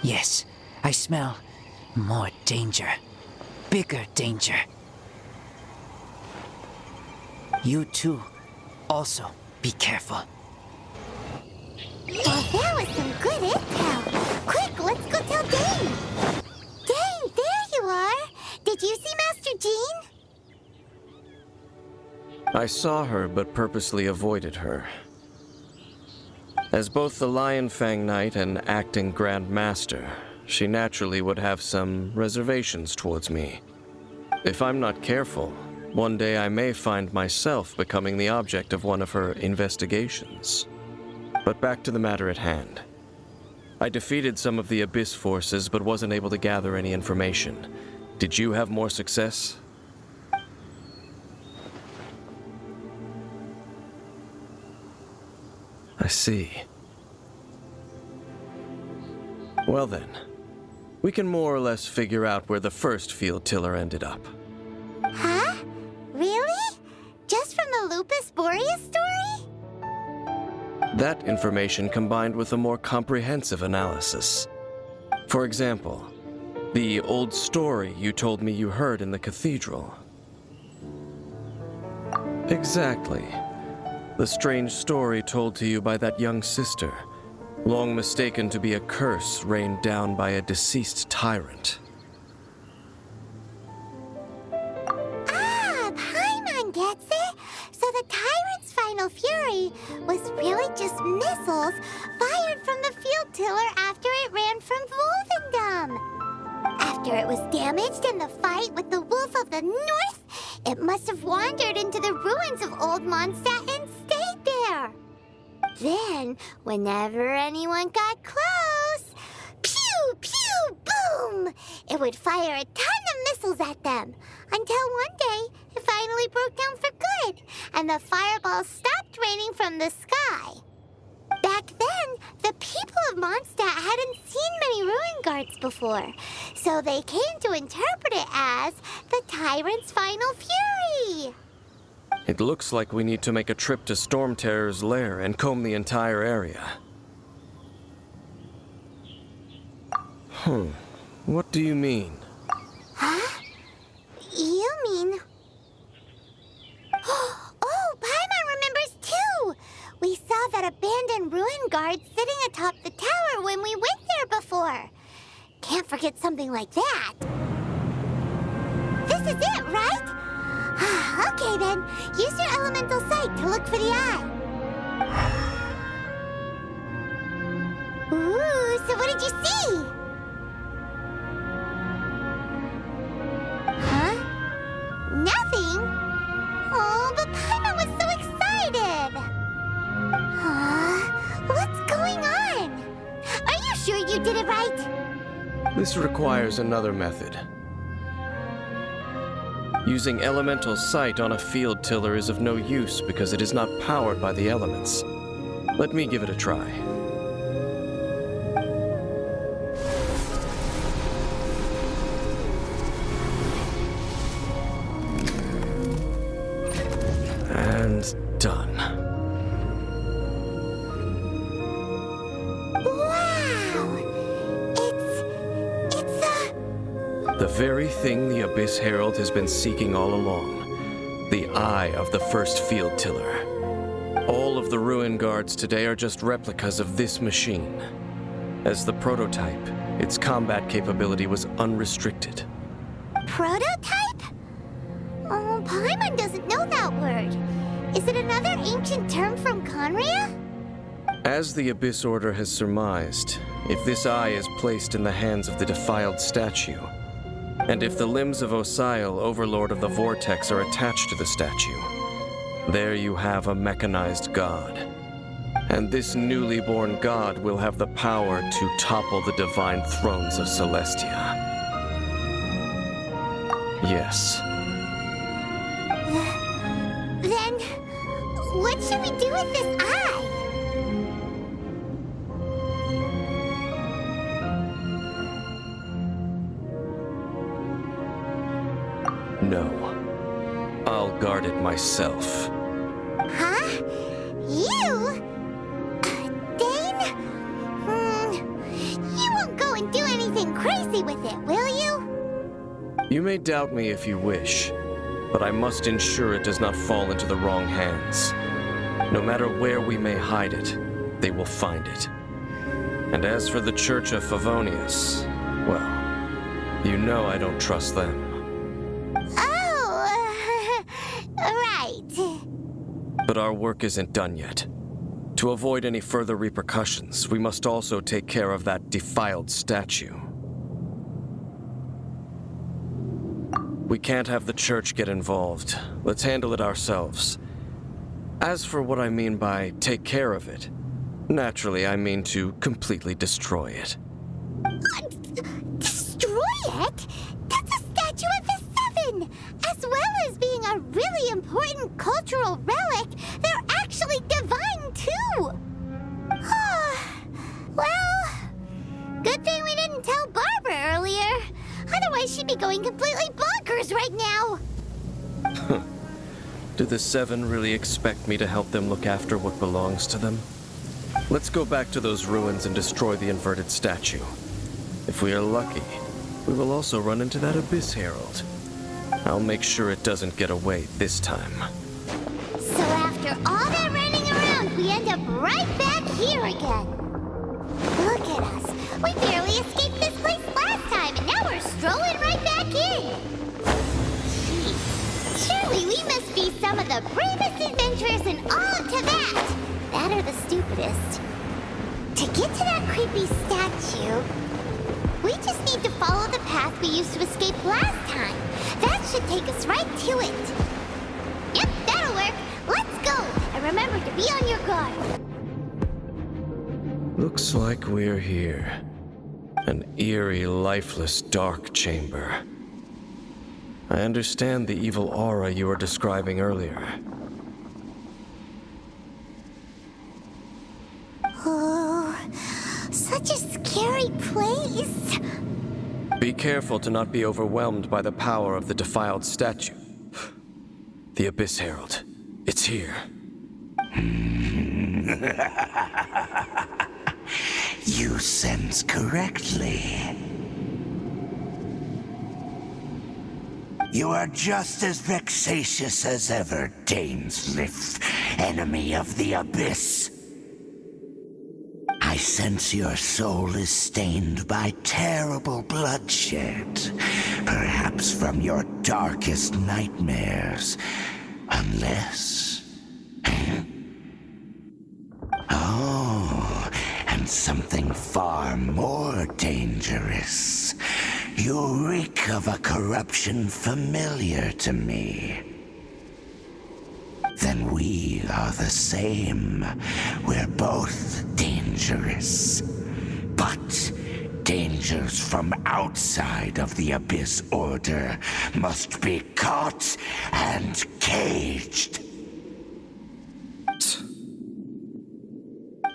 Yes, I smell more danger. Bigger danger. You too. Also, be careful. Well, that was some good intel. Quick, let's go tell Dane. Dane, there you are. Did you see Master Jean? I saw her, but purposely avoided her. As both the Lion Fang Knight and acting Grand Master, she naturally would have some reservations towards me. If I'm not careful, one day I may find myself becoming the object of one of her investigations. But back to the matter at hand. I defeated some of the Abyss forces, but wasn't able to gather any information. Did you have more success? I see. Well then, we can more or less figure out where the first field tiller ended up. Huh? Really? Just from the Lupus Boreas story? That information combined with a more comprehensive analysis. For example, the old story you told me you heard in the cathedral. Exactly. The strange story told to you by that young sister, long mistaken to be a curse rained down by a deceased tyrant. Ah, Paimon gets it. So the tyrant's final fury was really just missiles fired from the field tiller after it ran from Wolvendom. After it was damaged in the fight with the Wolf of the North, it must have wandered into the ruins of Old Mondstadt and stayed there. Then, whenever anyone got close, pew, pew, boom! It would fire a ton of missiles at them, until one day it finally broke down for good, and the fireballs stopped raining from the sky. Back then, the people of Mondstadt hadn't seen many ruin guards before, so they came to interpret it as the tyrant's final fury. It looks like we need to make a trip to Storm Terror's lair and comb the entire area. What do you mean? Huh? You mean... Oh, Paimon remembers too! We saw that abandoned ruin guard sitting atop the tower when we went there before. Can't forget something like that. This is it, right? Okay then, use your elemental sight to look for the eye. Ooh, so what did you see? Huh? Nothing? Oh, but Paimon was so excited! What's going on? Are you sure you did it right? This requires another method. Using elemental sight on a field tiller is of no use because it is not powered by the elements. Let me give it a try. And done. Wow! It's The very thing the Abyss Herald has been seeking all along. The eye of the first field tiller. All of the ruin guards today are just replicas of this machine. As the prototype, its combat capability was unrestricted. prototype? Oh, Paimon doesn't know that word. Is it another ancient term from Conria? As the Abyss Order has surmised, if this eye is placed in the hands of the defiled statue, and if the limbs of Osial, Overlord of the Vortex, are attached to the statue, there you have a mechanized god. And this newly born god will have the power to topple the divine thrones of Celestia. Yes. Then, what should we do with this eye? No. I'll guard it myself. Huh? You? Dane? You may doubt me if you wish, but I must ensure it does not fall into the wrong hands. No matter where we may hide it, they will find it. And as for the Church of Favonius, well, you know I don't trust them. Oh, right. But our work isn't done yet. To avoid any further repercussions, we must also take care of that defiled statue. We can't have the church get involved. Let's handle it ourselves. As for what I mean by take care of it, naturally I mean to completely destroy it. Destroy it? That's a statue of the Seven! As well as being a really important cultural relic, they're actually divine too! Well, good thing we didn't tell Barbara earlier. Otherwise she'd be going completely bonkers right now! Do the Seven really expect me to help them look after what belongs to them? Let's go back to those ruins and destroy the inverted statue. If we are lucky, we will also run into that Abyss Herald. I'll make sure it doesn't get away this time. So after all that running around, we end up right back here again. Look at us. We barely escaped this place last time, and now we're strolling right back in. Gee, surely we must be some of the bravest adventurers in all of Tibet. That or the stupidest. To get to that creepy statue, we just need to follow the path we used to escape last time. That should take us right to it. Yep, that'll work. Let's go. And remember to be on your guard. Looks like we're here. An eerie, lifeless, dark chamber. I understand the evil aura you were describing earlier. Oh, such a scary place. Be careful to not be overwhelmed by the power of the defiled statue. The Abyss Herald. It's here. You sense correctly. You are just as vexatious as ever, Dainsliff, enemy of the Abyss. I sense your soul is stained by terrible bloodshed, perhaps from your darkest nightmares, unless... Oh, and something far more dangerous. You reek of a corruption familiar to me. Then we are the same. We're both dangerous. But dangers from outside of the Abyss Order must be caught and caged.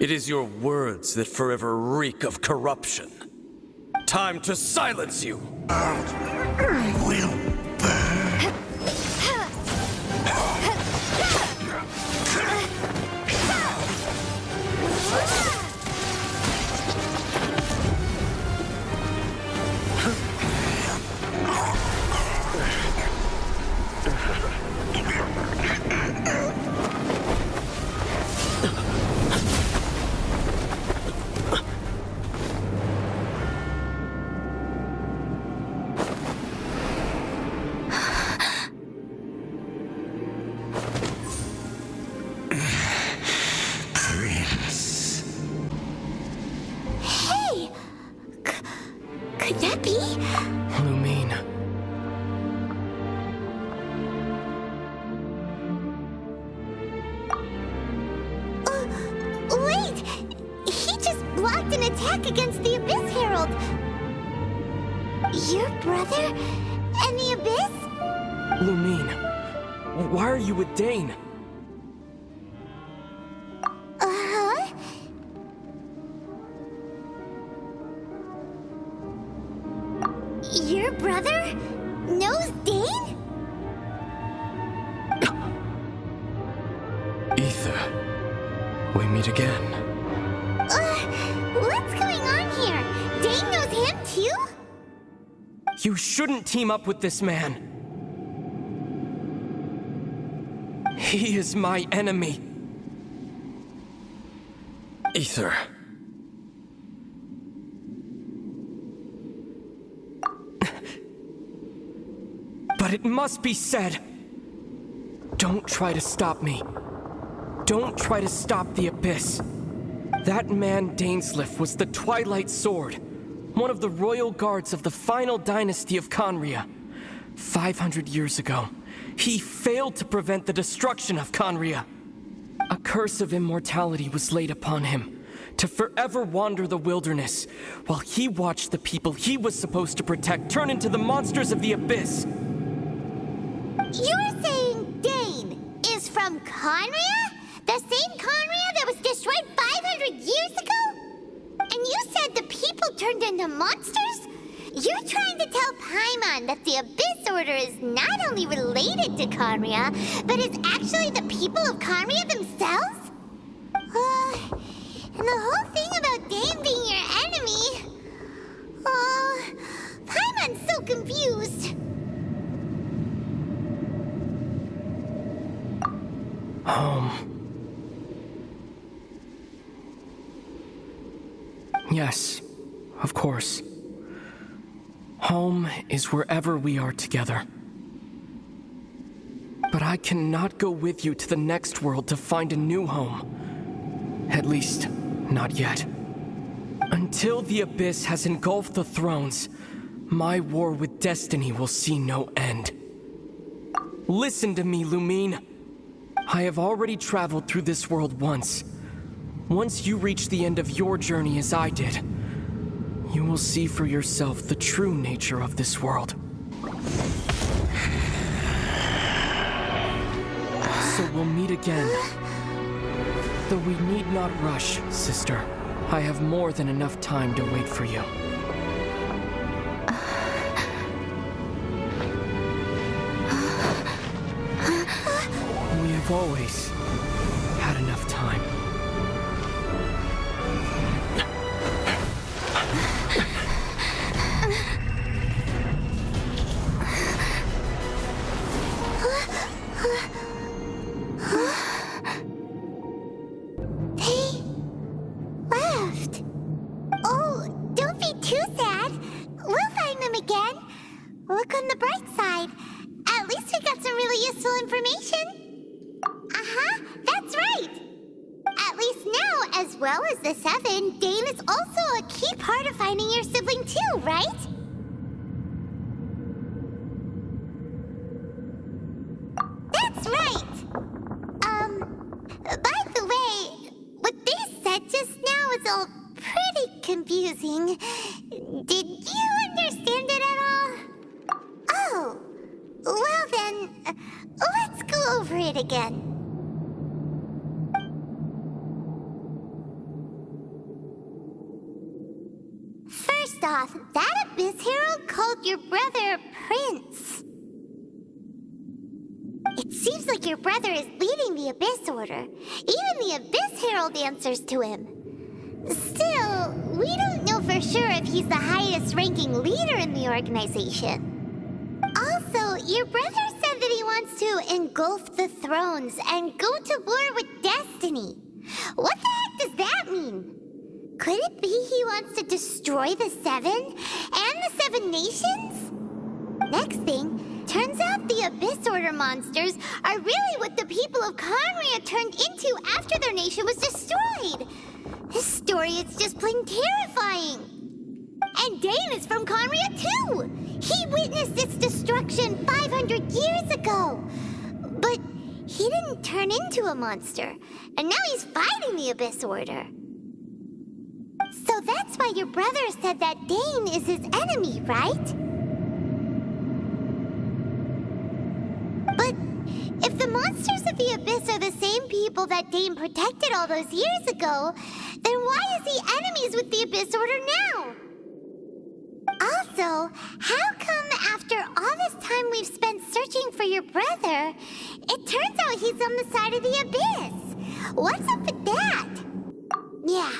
It is your words that forever reek of corruption. Time to silence you! Will burn. Could that be? Lumine. Wait! He just blocked an attack against the Abyss Herald. Your brother and the Abyss? Lumine, why are you with Dane? Uh-huh. Your brother knows Dane? Ether, we meet again. What's going on here? Dane knows him too? You shouldn't team up with this man. He is my enemy. Ether. But it must be said. Don't try to stop me. Don't try to stop the Abyss. That man Dainsleif was the Twilight Sword, one of the royal guards of the final dynasty of Conria. 500 years ago, he failed to prevent the destruction of Conria. A curse of immortality was laid upon him, to forever wander the wilderness, while he watched the people he was supposed to protect turn into the monsters of the Abyss. You're saying Dane is from Conria? The same Conria that was destroyed 500 years ago? And you said the people turned into monsters? You're trying to tell Paimon that the Abyss Order is not only related to Conria, but is actually the people of Conria themselves? And the whole thing about Dane being your enemy... Paimon's so confused. Home. Yes, of course. Home is wherever we are together. But I cannot go with you to the next world to find a new home. At least, not yet. Until the Abyss has engulfed the thrones, my war with destiny will see no end. Listen to me, Lumine. I have already traveled through this world once. Once you reach the end of your journey as I did, you will see for yourself the true nature of this world. So we'll meet again. Though we need not rush, sister. I have more than enough time to wait for you. We have always had enough time. They left. Oh, don't be too sad. We'll find them again. Look on the bright side. At least we got some really useful information. That's right. At least now, as well as the Seven, Dane is also a key part of finding your sibling too, right? That's right. By the way, what they said just now is all pretty confusing. Did you understand it at all? Oh, well then, let's go over it again. First off, that Abyss Herald called your brother Prince. It seems like your brother is leading the Abyss Order. Even the Abyss Herald answers to him. Still, we don't know for sure if he's the highest-ranking leader in the organization. Also, your brother said that he wants to engulf the thrones and go to war with destiny. What the heck does that mean? Could it be he wants to destroy the Seven and the Seven Nations? Next thing, turns out the Abyss Order monsters are really what the people of Conria turned into after their nation was destroyed. This story is just plain terrifying. And Dane is from Conria too. He witnessed its destruction 500 years ago. But he didn't turn into a monster. And now he's fighting the Abyss Order. So that's why your brother said that Dane is his enemy, right? But if the monsters of the Abyss are the same people that Dane protected all those years ago, then why is he enemies with the Abyss Order now? Also, how come after all this time we've spent searching for your brother, it turns out he's on the side of the Abyss? What's up with that? Yeah,